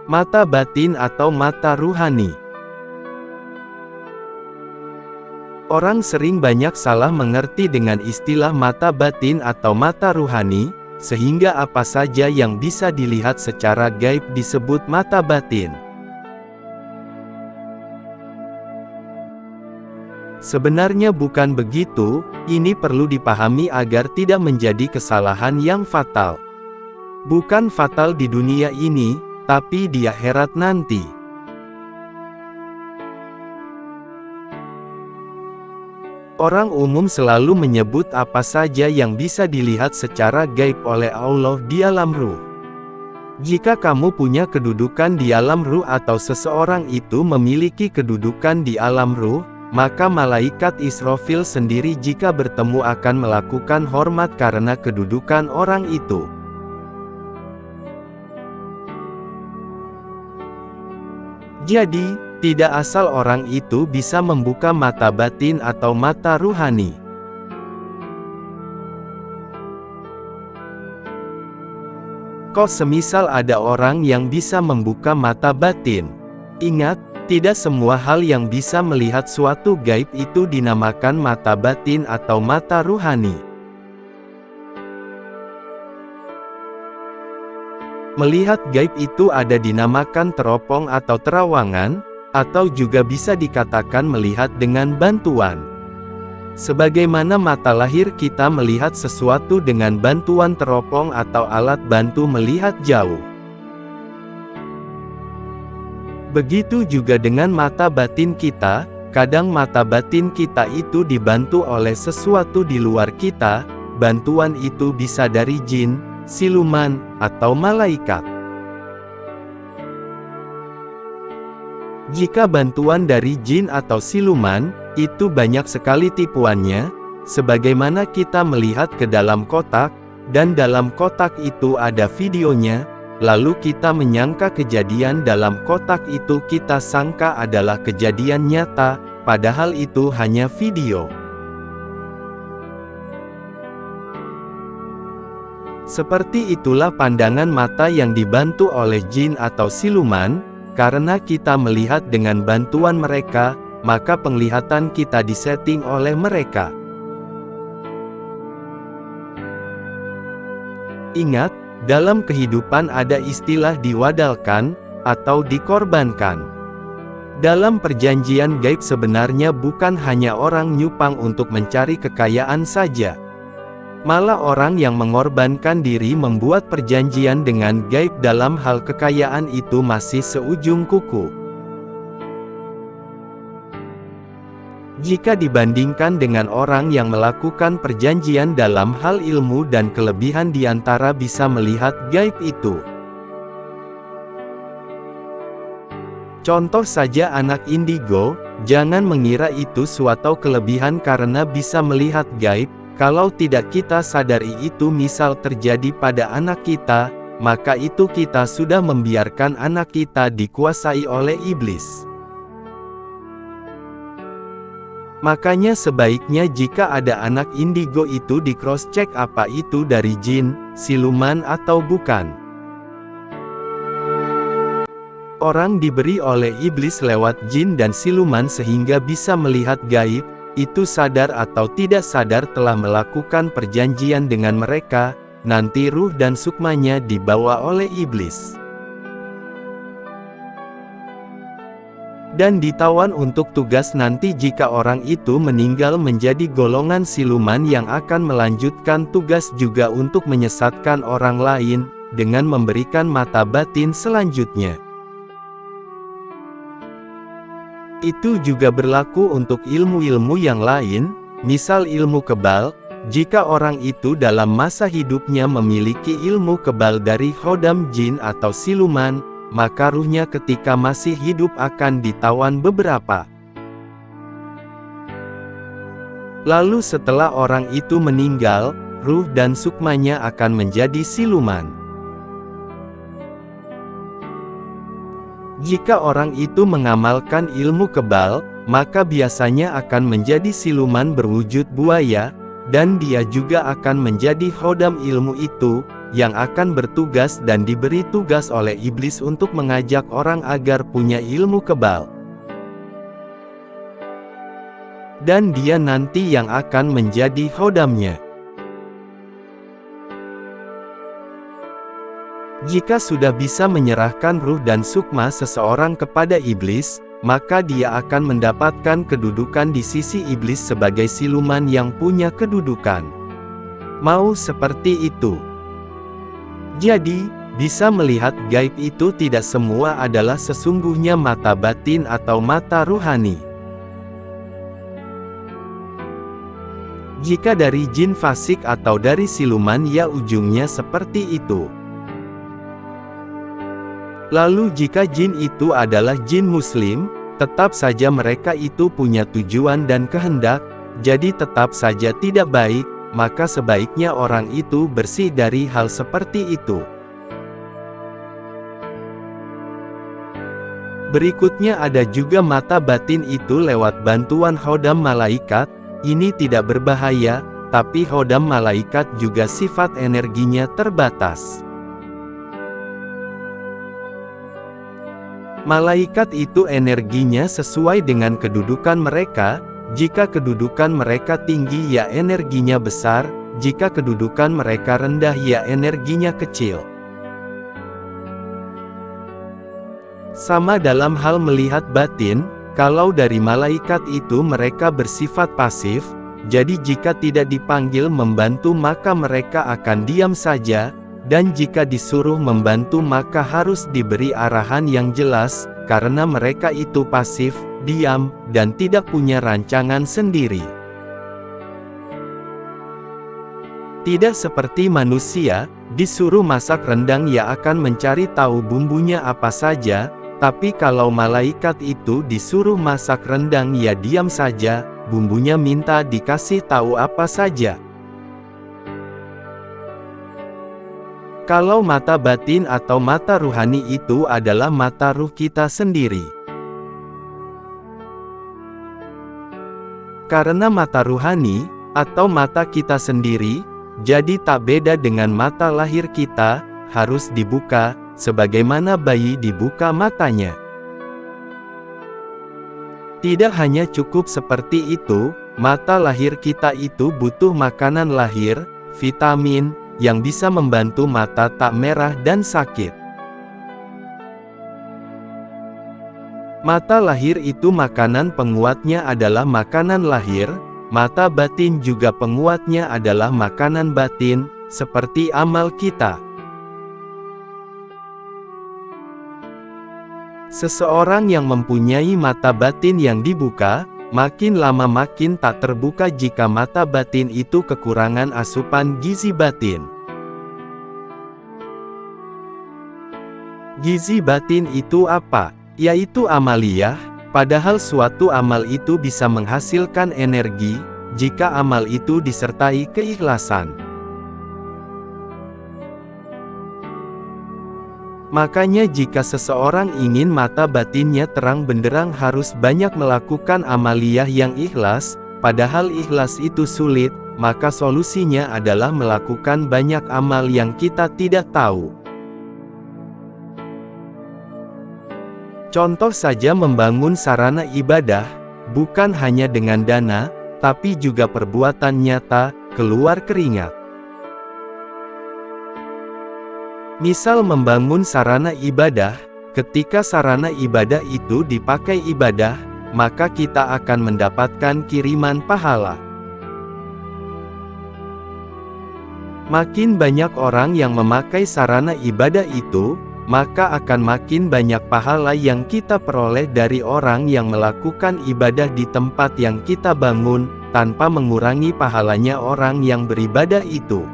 Mata batin atau mata ruhani. Orang sering banyak salah mengerti dengan istilah mata batin atau mata ruhani, sehingga apa saja yang bisa dilihat secara gaib disebut mata batin. Sebenarnya bukan begitu, ini perlu dipahami agar tidak menjadi kesalahan yang fatal. Bukan fatal di dunia ini, tapi di akhirat nanti. Orang umum selalu menyebut apa saja yang bisa dilihat secara gaib oleh Allah di alam ruh. Jika kamu punya kedudukan di alam ruh atau seseorang itu memiliki kedudukan di alam ruh, maka malaikat Israfil sendiri jika bertemu akan melakukan hormat karena kedudukan orang itu. Jadi, tidak asal orang itu bisa membuka mata batin atau mata ruhani. Kok semisal ada orang yang bisa membuka mata batin? Ingat, tidak semua hal yang bisa melihat suatu gaib itu dinamakan mata batin atau mata ruhani. Melihat gaib itu ada dinamakan teropong atau terawangan, atau juga bisa dikatakan melihat dengan bantuan. Sebagaimana mata lahir kita melihat sesuatu dengan bantuan teropong atau alat bantu melihat jauh. Begitu juga dengan mata batin kita, kadang mata batin kita itu dibantu oleh sesuatu di luar kita, bantuan itu bisa dari jin, siluman, atau malaikat. Jika bantuan dari jin atau siluman, itu banyak sekali tipuannya, sebagaimana kita melihat ke dalam kotak, dan dalam kotak itu ada videonya, lalu kita menyangka kejadian dalam kotak itu kita sangka adalah kejadian nyata, padahal itu hanya video. Seperti itulah pandangan mata yang dibantu oleh jin atau siluman, karena kita melihat dengan bantuan mereka, maka penglihatan kita disetting oleh mereka. Ingat, dalam kehidupan ada istilah diwadalkan, atau dikorbankan. Dalam perjanjian gaib sebenarnya bukan hanya orang nyupang untuk mencari kekayaan saja. Malah orang yang mengorbankan diri membuat perjanjian dengan gaib dalam hal kekayaan itu masih seujung kuku. Jika dibandingkan dengan orang yang melakukan perjanjian dalam hal ilmu dan kelebihan di antara bisa melihat gaib itu. Contoh saja anak indigo, jangan mengira itu suatu kelebihan karena bisa melihat gaib. Kalau tidak kita sadari itu misal terjadi pada anak kita, maka itu kita sudah membiarkan anak kita dikuasai oleh iblis. Makanya sebaiknya jika ada anak indigo itu di cross check apa itu dari jin, siluman atau bukan. Orang diberi oleh iblis lewat jin dan siluman sehingga bisa melihat gaib, itu sadar atau tidak sadar telah melakukan perjanjian dengan mereka, nanti ruh dan sukmanya dibawa oleh iblis. Dan ditawan untuk tugas nanti jika orang itu meninggal menjadi golongan siluman yang akan melanjutkan tugas juga untuk menyesatkan orang lain, dengan memberikan mata batin selanjutnya. Itu juga berlaku untuk ilmu-ilmu yang lain, misal ilmu kebal, jika orang itu dalam masa hidupnya memiliki ilmu kebal dari khodam jin atau siluman, maka ruhnya ketika masih hidup akan ditawan beberapa. Lalu setelah orang itu meninggal, ruh dan sukmanya akan menjadi siluman. Jika orang itu mengamalkan ilmu kebal, maka biasanya akan menjadi siluman berwujud buaya, dan dia juga akan menjadi khodam ilmu itu, yang akan bertugas dan diberi tugas oleh iblis untuk mengajak orang agar punya ilmu kebal. Dan dia nanti yang akan menjadi khodamnya. Jika sudah bisa menyerahkan ruh dan sukma seseorang kepada iblis, maka dia akan mendapatkan kedudukan di sisi iblis sebagai siluman yang punya kedudukan. Mau seperti itu. Jadi, bisa melihat gaib itu tidak semua adalah sesungguhnya mata batin atau mata ruhani. Jika dari jin fasik atau dari siluman ya ujungnya seperti itu. Lalu jika jin itu adalah jin muslim, tetap saja mereka itu punya tujuan dan kehendak, jadi tetap saja tidak baik, maka sebaiknya orang itu bersih dari hal seperti itu. Berikutnya ada juga mata batin itu lewat bantuan khodam malaikat, ini tidak berbahaya, tapi khodam malaikat juga sifat energinya terbatas. Malaikat itu energinya sesuai dengan kedudukan mereka, jika kedudukan mereka tinggi ya energinya besar, jika kedudukan mereka rendah ya energinya kecil. Sama dalam hal melihat batin, kalau dari malaikat itu mereka bersifat pasif, jadi jika tidak dipanggil membantu maka mereka akan diam saja, dan jika disuruh membantu maka harus diberi arahan yang jelas, karena mereka itu pasif, diam, dan tidak punya rancangan sendiri. Tidak seperti manusia, disuruh masak rendang ya akan mencari tahu bumbunya apa saja, tapi kalau malaikat itu disuruh masak rendang ya diam saja, bumbunya minta dikasih tahu apa saja. Kalau mata batin atau mata ruhani itu adalah mata ruh kita sendiri. Karena mata ruhani, atau mata kita sendiri, jadi tak beda dengan mata lahir kita, harus dibuka, sebagaimana bayi dibuka matanya. Tidak hanya cukup seperti itu, mata lahir kita itu butuh makanan lahir, vitamin, yang bisa membantu mata tak merah dan sakit. Mata lahir itu makanan penguatnya adalah makanan lahir, mata batin juga penguatnya adalah makanan batin, seperti amal kita. Seseorang yang mempunyai mata batin yang dibuka, makin lama makin tak terbuka jika mata batin itu kekurangan asupan gizi batin. Gizi batin itu apa? Yaitu amaliyah, padahal suatu amal itu bisa menghasilkan energi, jika amal itu disertai keikhlasan. Makanya jika seseorang ingin mata batinnya terang benderang harus banyak melakukan amaliyah yang ikhlas, padahal ikhlas itu sulit, maka solusinya adalah melakukan banyak amal yang kita tidak tahu. Contoh saja membangun sarana ibadah, bukan hanya dengan dana, tapi juga perbuatan nyata, keluar keringat. Misal membangun sarana ibadah, ketika sarana ibadah itu dipakai ibadah, maka kita akan mendapatkan kiriman pahala. Makin banyak orang yang memakai sarana ibadah itu, maka akan makin banyak pahala yang kita peroleh dari orang yang melakukan ibadah di tempat yang kita bangun, tanpa mengurangi pahalanya orang yang beribadah itu.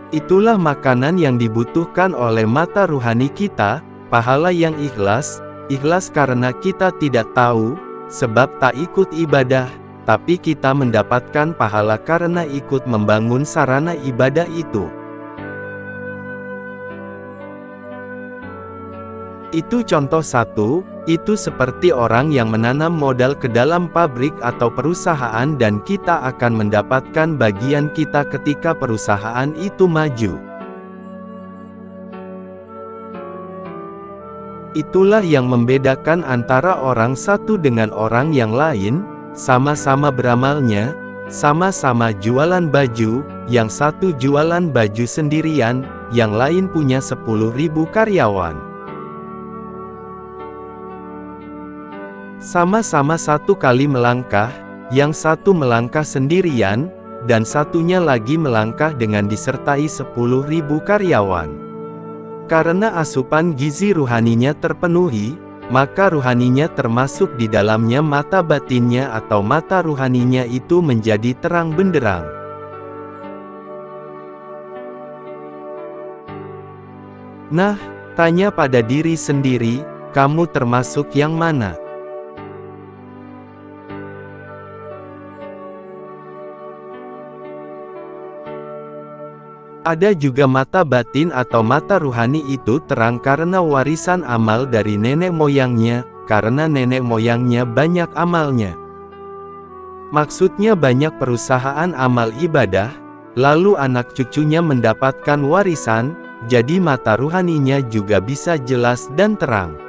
Itulah makanan yang dibutuhkan oleh mata ruhani kita, pahala yang ikhlas, ikhlas karena kita tidak tahu, sebab tak ikut ibadah, tapi kita mendapatkan pahala karena ikut membangun sarana ibadah itu. Itu contoh satu, Itu seperti orang yang menanam modal ke dalam pabrik atau perusahaan dan kita akan mendapatkan bagian kita ketika perusahaan itu maju. Itulah yang membedakan antara orang satu dengan orang yang lain, sama-sama beramalnya, sama-sama jualan baju, yang satu jualan baju sendirian, yang lain punya 10.000 karyawan. Sama-sama satu kali melangkah, yang satu melangkah sendirian, dan satunya lagi melangkah dengan disertai 10.000 karyawan. Karena asupan gizi ruhaninya terpenuhi, maka ruhaninya termasuk di dalamnya mata batinnya atau mata ruhaninya itu menjadi terang benderang. Nah, tanya pada diri sendiri, kamu termasuk yang mana? Ada juga mata batin atau mata ruhani itu terang karena warisan amal dari nenek moyangnya, karena nenek moyangnya banyak amalnya. Maksudnya banyak perusahaan amal ibadah, lalu anak cucunya mendapatkan warisan, jadi mata ruhaninya juga bisa jelas dan terang.